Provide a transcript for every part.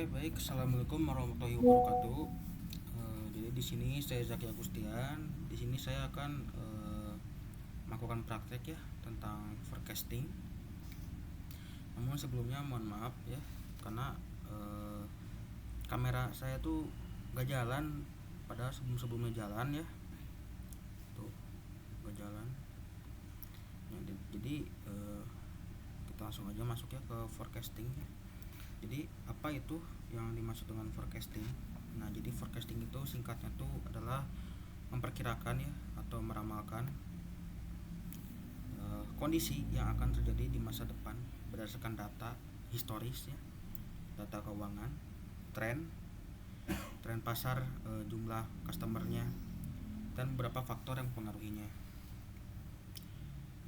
Oke, baik. Assalamualaikum warahmatullahi wabarakatuh. Jadi di sini saya Zaki Agustian. Di sini saya akan melakukan praktek ya tentang forecasting. Namun sebelumnya mohon maaf ya karena kamera saya tuh gak jalan pada sebelum-sebelumnya jalan ya. Tuh, gak jalan. Ya, jadi kita langsung aja masuk ya ke forecasting ya. Jadi apa itu yang dimaksud dengan forecasting? Nah, jadi forecasting itu singkatnya tuh adalah memperkirakan ya atau meramalkan kondisi yang akan terjadi di masa depan berdasarkan data historis ya, data keuangan, tren, tren pasar, jumlah customernya, dan beberapa faktor yang mempengaruhinya.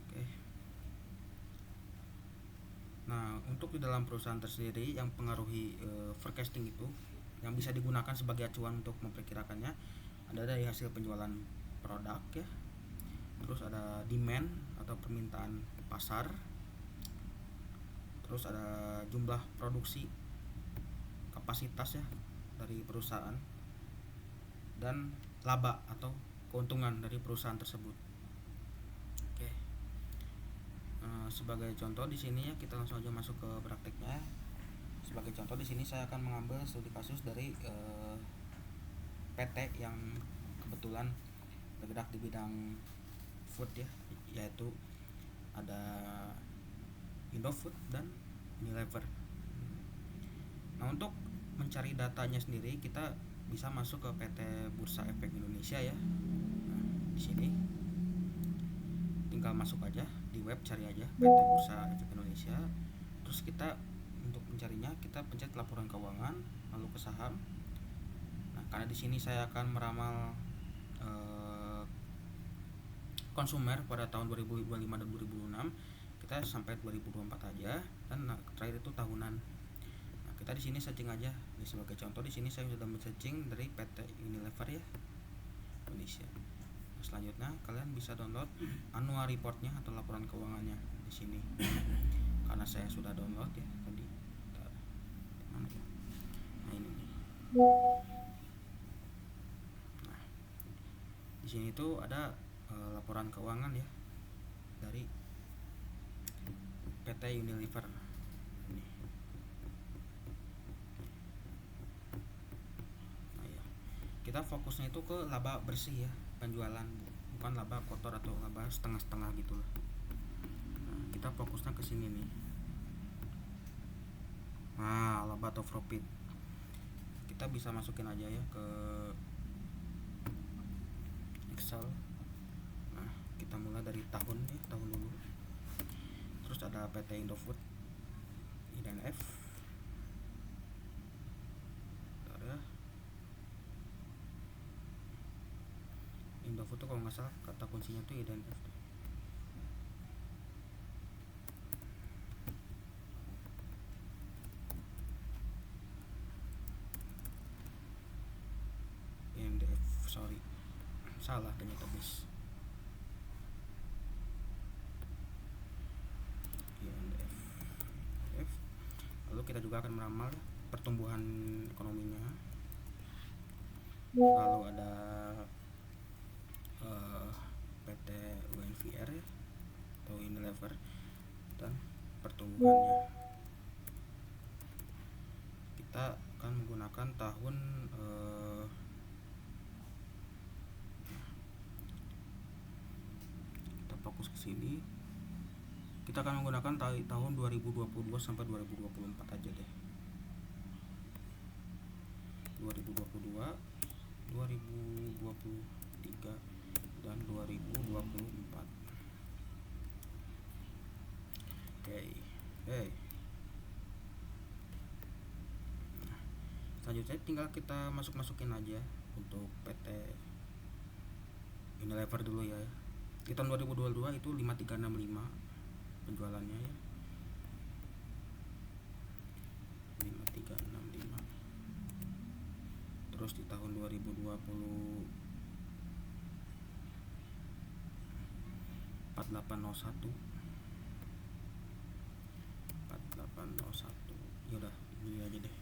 Oke. Nah, untuk di dalam perusahaan tersendiri yang pengaruhi forecasting itu yang bisa digunakan sebagai acuan untuk memperkirakannya ada dari hasil penjualan produk ya, terus ada demand atau permintaan pasar, terus ada jumlah produksi, kapasitas ya dari perusahaan, dan laba atau keuntungan dari perusahaan tersebut. Oke. Sebagai contoh di sini ya kita langsung aja masuk ke prakteknya. Sebagai contoh di sini saya akan mengambil studi kasus dari PT yang kebetulan bergerak di bidang food ya, yaitu ada Indofood dan Unilever. Nah, untuk mencari datanya sendiri kita bisa masuk ke PT Bursa Efek Indonesia ya. Nah, di sini tinggal masuk aja di web, cari aja PT Bursa Efek Indonesia. Terus kita untuk mencarinya kita pencet laporan keuangan lalu ke saham. Nah, karena di sini saya akan meramal konsumer pada tahun 2025 dan 2026, kita sampai 2024 aja, dan terakhir itu tahunan. Nah, kita di sini searching aja. Ini sebagai contoh di sini saya sudah men-searching dari PT Unilever ya Indonesia. Nah, selanjutnya kalian bisa download annual reportnya atau laporan keuangannya di sini. Karena saya sudah download ya tadi. Mana ya? Nah, ini nih. Nah, di sini tuh ada laporan keuangan ya dari PT Unilever ini. Nah, ya. Kita fokusnya itu ke laba bersih ya, penjualan, bukan laba kotor atau laba setengah-setengah gitu loh. Nah, kita fokusnya ke sini nih. Nah, laba atau profit. Kita bisa masukin aja ya ke Excel. Nah, kita mulai dari tahun ya, tahun dulu. Terus ada PT Indofood, IDNF. Ada Indofood tuh kalau nggak salah kata kuncinya tuh IDNF. IDNF, sorry, salah ternyata bis. IDNF. Lalu kita juga akan meramal pertumbuhan ekonominya. Lalu ada PT UNVR ya, atau Unilever, dan pertumbuhannya. Kita akan menggunakan tahun kita fokus ke sini. Kita akan menggunakan tahun 2022 sampai 2024 aja deh. 2022, 2023 dan 2024. Oke. Selanjutnya tinggal kita masukin aja untuk PT Unilever dulu ya. Di tahun 2022 itu 5365 penjualannya ya. 5365. Terus di tahun 2020 4801. 4801. Ya udah, ini aja deh.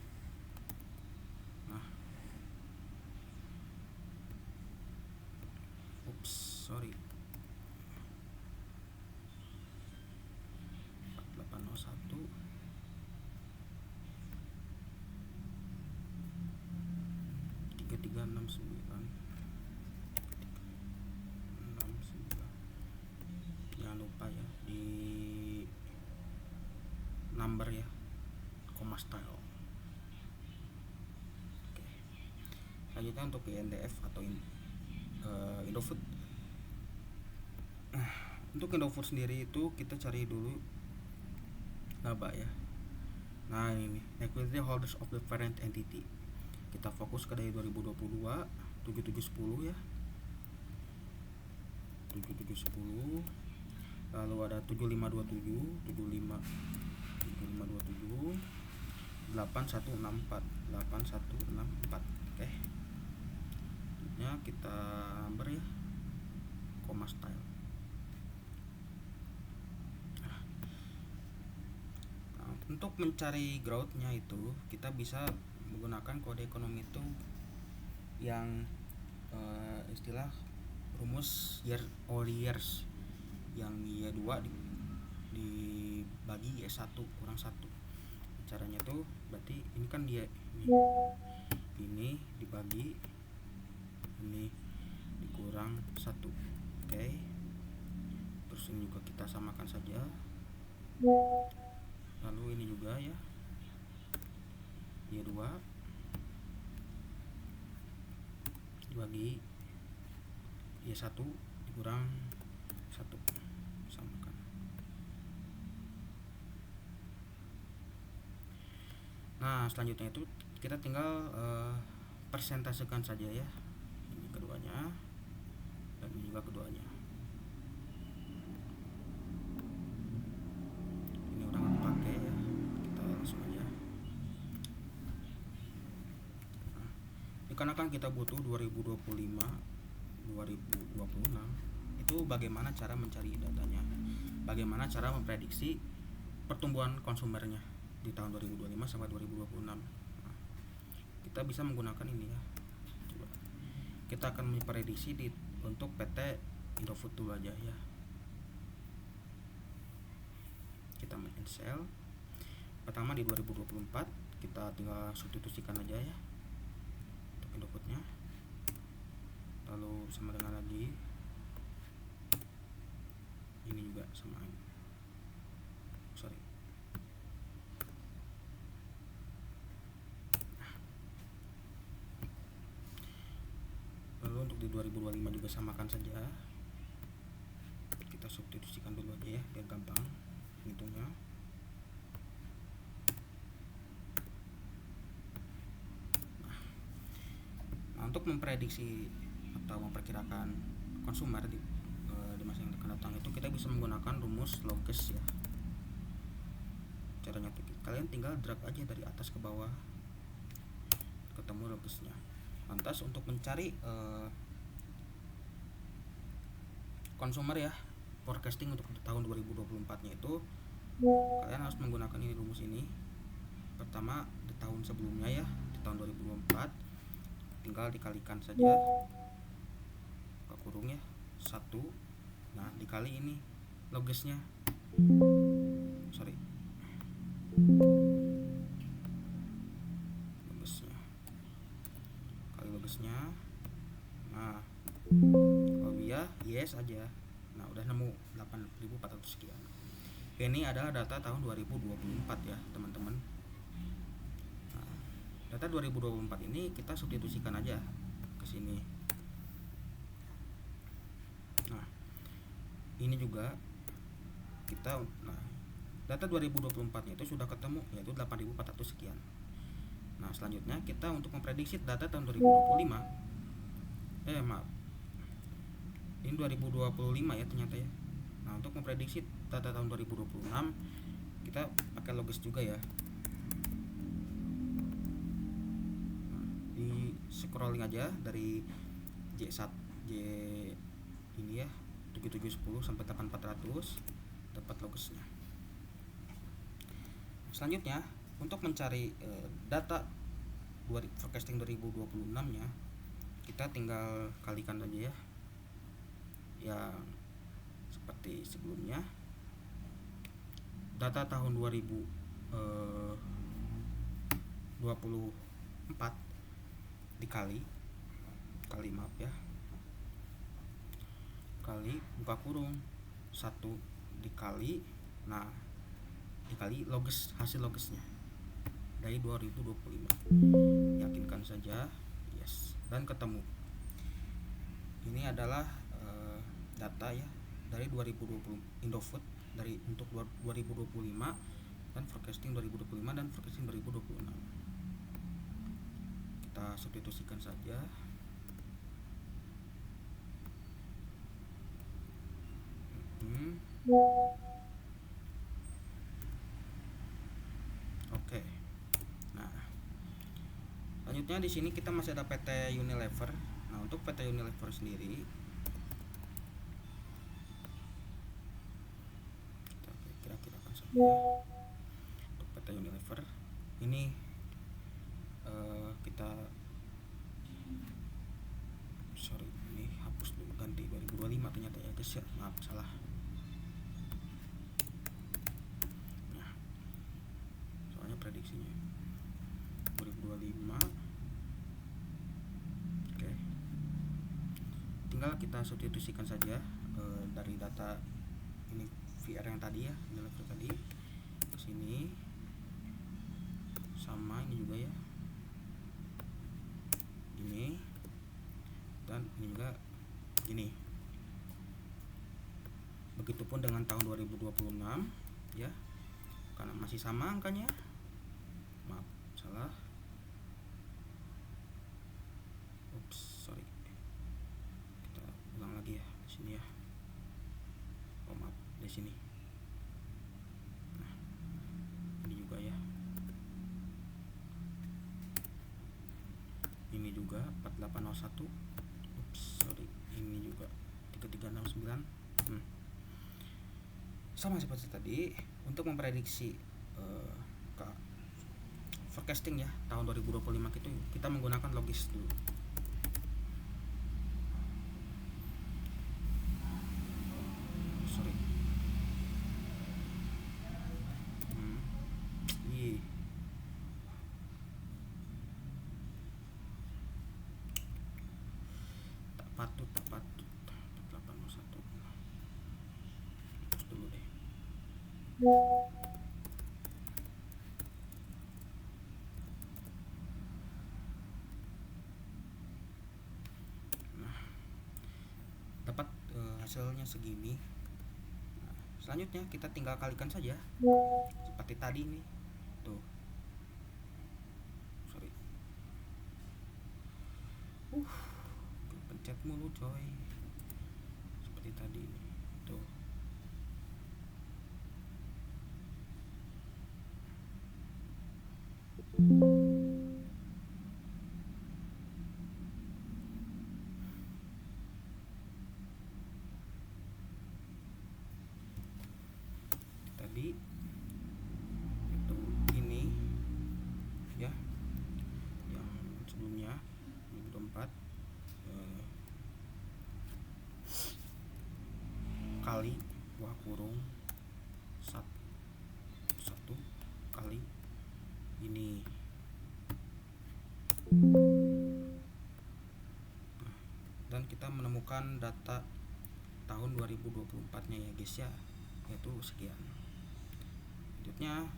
69 69. Jangan lupa ya di number ya, koma style. Oke. Selanjutnya untuk INDF atau Indofood. Nah, untuk Indofood sendiri itu kita cari dulu laba ya. Nah ini equity holders of the parent entity, kita fokus ke dari 2022 7710 ya, 7710, lalu ada 7527 7527 8164 8164. Oke, ya kita number ya, koma style. Untuk mencari growth-nya itu kita bisa menggunakan kode ekonomi itu yang istilah rumus year or years, yang Y2 dibagi Y1 kurang 1. Caranya tuh berarti ini kan dia ini dibagi ini dikurang 1. Oke. Terus ini juga kita samakan saja. Lalu ini juga ya, Y2 dibagi Y1 dikurang 1, samakan. Nah selanjutnya itu kita tinggal persentasekan saja ya, ini keduanya dan ini juga keduanya. Ini udah nggak pakai ya, kita langsung aja. Nah, dikarenakan kita butuh 2025 2026, itu bagaimana cara mencari datanya, bagaimana cara memprediksi pertumbuhan konsumernya di tahun 2025 sampai 2026. Nah, kita bisa menggunakan ini ya. Coba. Kita akan memprediksi untuk PT Indofood dulu aja ya. Kita main sell. Pertama di 2024 kita tinggal substitusikan aja ya untuk Indofoodnya. Lalu sama dengan lagi ini juga sama. Sorry. Lalu untuk di 2025 juga samakan saja. Kita substitusikan dulu aja ya biar gampang hitungnya. Nah, untuk memprediksi atau memperkirakan konsumer di masa yang akan datang itu kita bisa menggunakan rumus logis ya. Caranya kalian tinggal drag aja dari atas ke bawah ketemu logisnya. Lantas untuk mencari konsumer ya, forecasting untuk tahun 2024-nya itu kalian harus menggunakan ini rumus ini. Pertama di tahun sebelumnya ya, di tahun 2024 tinggal dikalikan saja ke kurung ya 1. Nah dikali ini logisnya, sorry, logisnya kali logisnya. Nah kalau ya yes aja. Nah udah nemu 8.400 sekian. Ini adalah data tahun 2024 ya teman-teman. Nah, data 2024 ini kita substitusikan aja ke sini. Nah ini juga kita, nah data 2024 itu sudah ketemu yaitu 8.400 sekian. Nah selanjutnya kita untuk memprediksi data tahun 2025, maaf, ini 2025 ya ternyata ya. Nah untuk memprediksi data tahun 2026 kita pakai logis juga ya. Nah, di scrolling aja dari J1 J ini ya 7710 sampai 8400 dapat logisnya. Selanjutnya untuk mencari data forecasting 2026 nya kita tinggal kalikan aja ya yang seperti sebelumnya. Data tahun 2024 dikali kali maaf ya, kali buka kurung 1 dikali, nah dikali loges, hasil logesnya dari 2025. Yakinkan saja, yes, dan ketemu. Ini adalah data ya dari 2020 Indofood dari untuk 2025 dan forecasting 2025 dan forecasting 2026. Kita substitusikan saja. Oke. Nah, selanjutnya di sini kita masih ada PT Unilever. Nah, untuk PT Unilever sendiri kita kira-kirakan saja. Untuk PT Unilever ini kita ini hapus dulu, ganti 2025 ternyata ya guys ya, maaf salah. Nah, soalnya prediksinya 2025. Oke, tinggal kita substitusikan saja dari data ini VR yang tadi ya, Unilever tadi ke sini, sama ini juga ya, ini dan ini juga ini. Begitupun dengan tahun 2026 ya, karena masih sama angkanya, maaf salah, sorry, kita ulang lagi ya di sini ya, oh maaf di sini. Nah, ini juga ya, ini juga 4801, sorry, ini juga 3369. Sama seperti tadi, untuk memprediksi forecasting ya tahun 2025 itu kita menggunakan logis dulu. Sorry. Tak patut 801. Terus dulu deh. Nah, dapat hasilnya segini. Nah, selanjutnya kita tinggal kalikan saja seperti tadi nih, tuh. Sorry, pencet mulu coy, seperti tadi nih, tuh. Tadi itu ini ya, yang sebelumnya 2024 kali buah kurung 1 kali ini. Nah, dan kita menemukan data tahun 2024 nya ya guys ya, yaitu sekian. Selanjutnya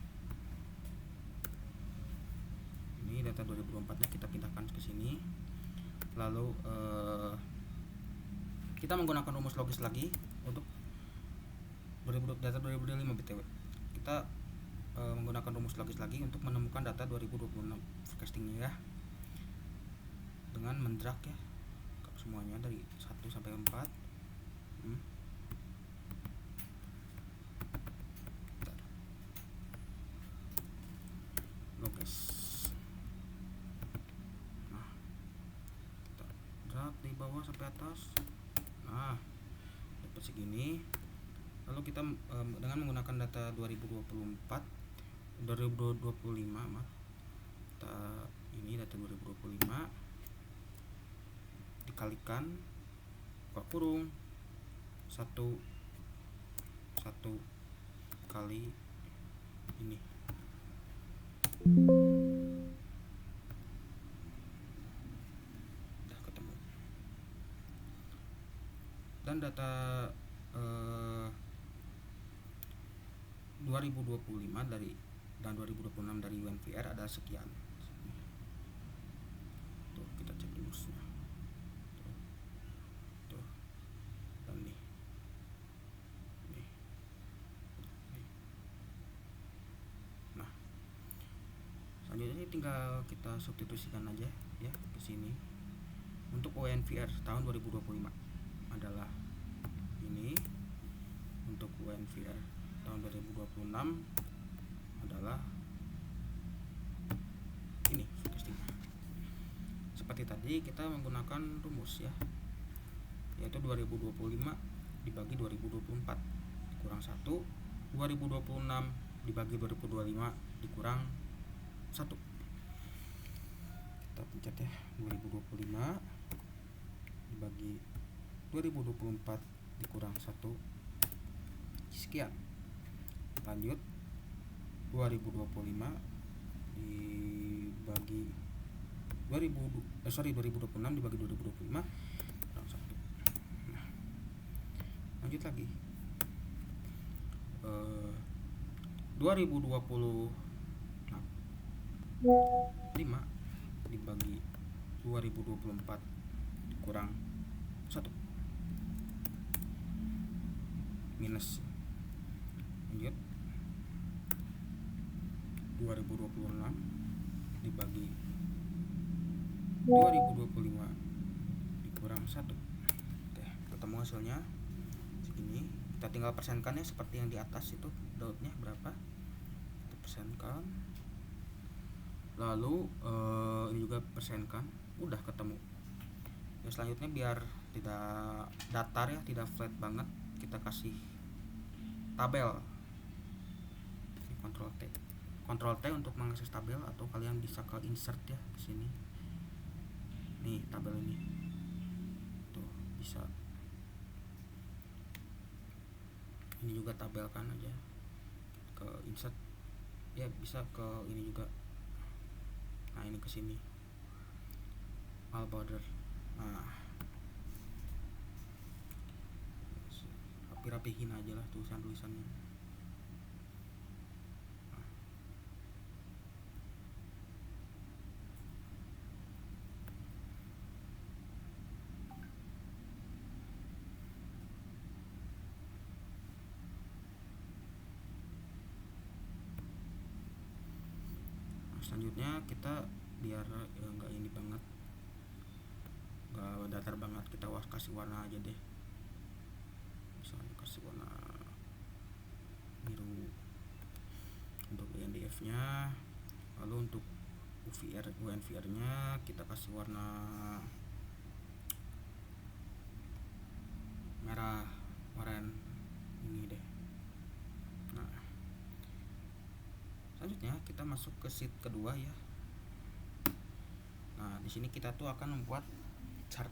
ini data 2024 nya kita pindahkan ke sini, lalu kita menggunakan rumus logis lagi untuk data 2025 BTW. Kita menggunakan rumus logis lagi untuk menemukan data 2026 forecastingnya ya, dengan mendrak ya semuanya dari 1 sampai 4. Logis. Nah, kita drag di bawah sampai atas. Nah, dapat segini. Lalu kita dengan menggunakan data 2025 maaf, ini data 2025 dikalikan buka kurung 1 kali ini. Udah ketemu. data eh, 2025 dari dan 2026 dari UNVR ada sekian. Tuh, kita cek rumusnya. Tuh. Dan nih. Nah, selanjutnya ini tinggal kita substitusikan aja ya ke sini. Untuk UNVR tahun 2025 adalah ini. Untuk UNVR tahun 2026 adalah ini forecastingnya. Seperti tadi kita menggunakan rumus ya, yaitu 2025 dibagi 2024 dikurang 1, 2026 dibagi 2025 dikurang 1. Kita pencet ya, 2025 dibagi 2024 dikurang 1 sekian. Lanjut, 2025 dibagi 2026 dibagi 2025 kurang 1. Nah, lanjut lagi, 2025 dibagi 2024 kurang 1 minus. Lanjut, 2026 dibagi 2025 dikurang 1. Oke, ketemu hasilnya segini. Kita tinggal persenkan ya, seperti yang di atas itu daudnya berapa kita persenkan. Lalu ini juga persenkan, udah ketemu ya. Selanjutnya biar tidak datar ya, tidak flat banget, kita kasih tabel. Ini Ctrl T untuk mengakses tabel, atau kalian bisa ke insert ya ke sini. Nih tabel ini tuh bisa. Ini juga tabelkan aja ke insert ya, bisa ke ini juga. Nah, ini ke sini all border. Nah, rapi-rapihin aja lah tulisannya. Selanjutnya kita biar nggak ini banget, nggak datar banget, kita kasih warna aja deh. Misalnya kasih warna biru untuk INDF nya. Lalu untuk UNVR nya kita kasih warna merah oranye ini deh. Nah, selanjutnya kita masuk ke sheet kedua ya. Nah, di sini kita tuh akan membuat chart.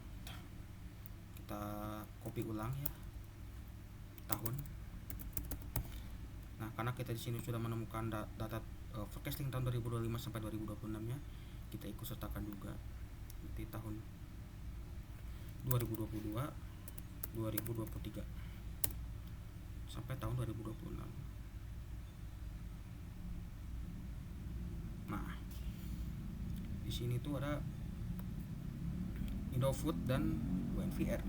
Kita copy ulang ya tahun. Nah, karena kita di sini sudah menemukan data forecasting tahun 2025 sampai 2026 nya, kita ikut sertakan juga di tahun 2022, 2023 sampai tahun 2026. Nah, di sini tuh ada Indofood dan UNVR.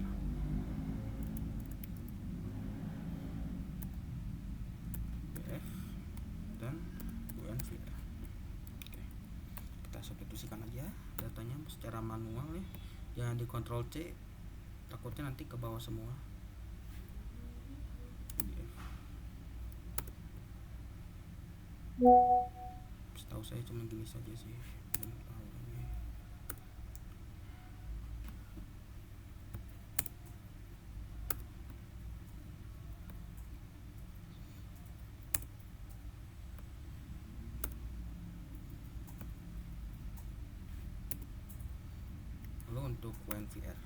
BF dan UNVR. Oke. Kita substitusikan aja datanya secara manual ya. Jangan di Ctrl C, takutnya nanti ke bawah semua. Setahu saya cuma gini saja sih. Lalu untuk UNVR,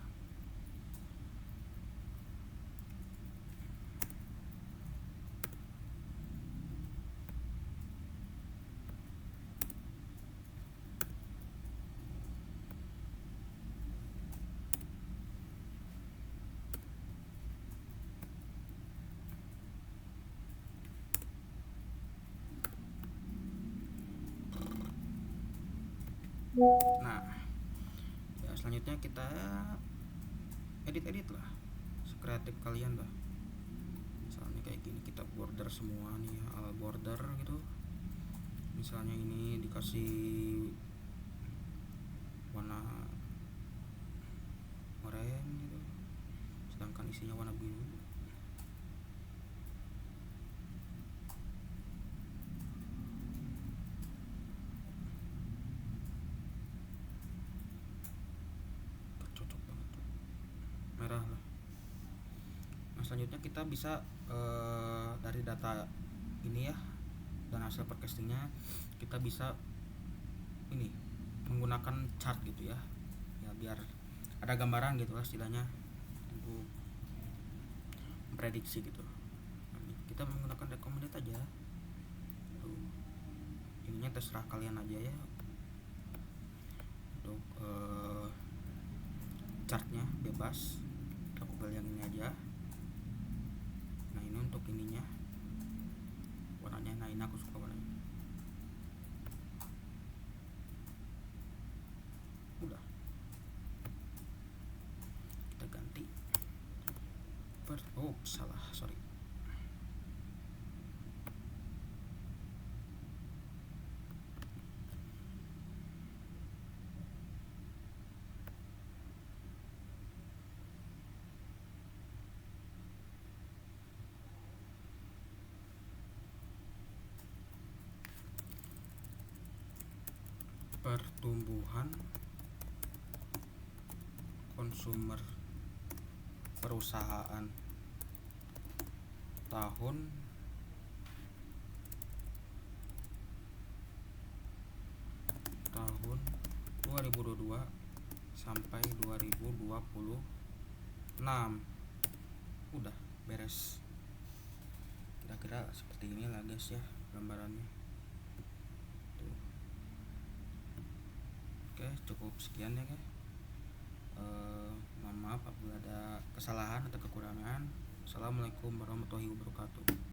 Nah, ya selanjutnya kita edit lah sekreatif kalian lah. Misalnya kayak gini, kita border semua nih ya, all border gitu. Misalnya ini dikasih warna oranye gitu, sedangkan isinya warna biru. Cocok banget tuh, merah lah. Nah selanjutnya kita bisa dari data ini ya, dan hasil forecastingnya kita bisa ini menggunakan chart gitu ya, ya biar ada gambaran gitu lah istilahnya untuk memprediksi gitu. Nah, kita menggunakan recommended aja tuh, ininya terserah kalian aja ya untuk chartnya bebas, aku pilih yang ini aja. Nah ini untuk ininya warnanya, nah ini aku suka warnanya. Udah kita ganti oh salah, sorry. Pertumbuhan konsumer perusahaan tahun 2022 sampai 2026. Udah beres, kira-kira seperti inilah guys ya gambarannya tuh. Oke, cukup sekian ya guys. Mohon maaf apabila ada kesalahan atau kekurangan. Assalamualaikum warahmatullahi wabarakatuh.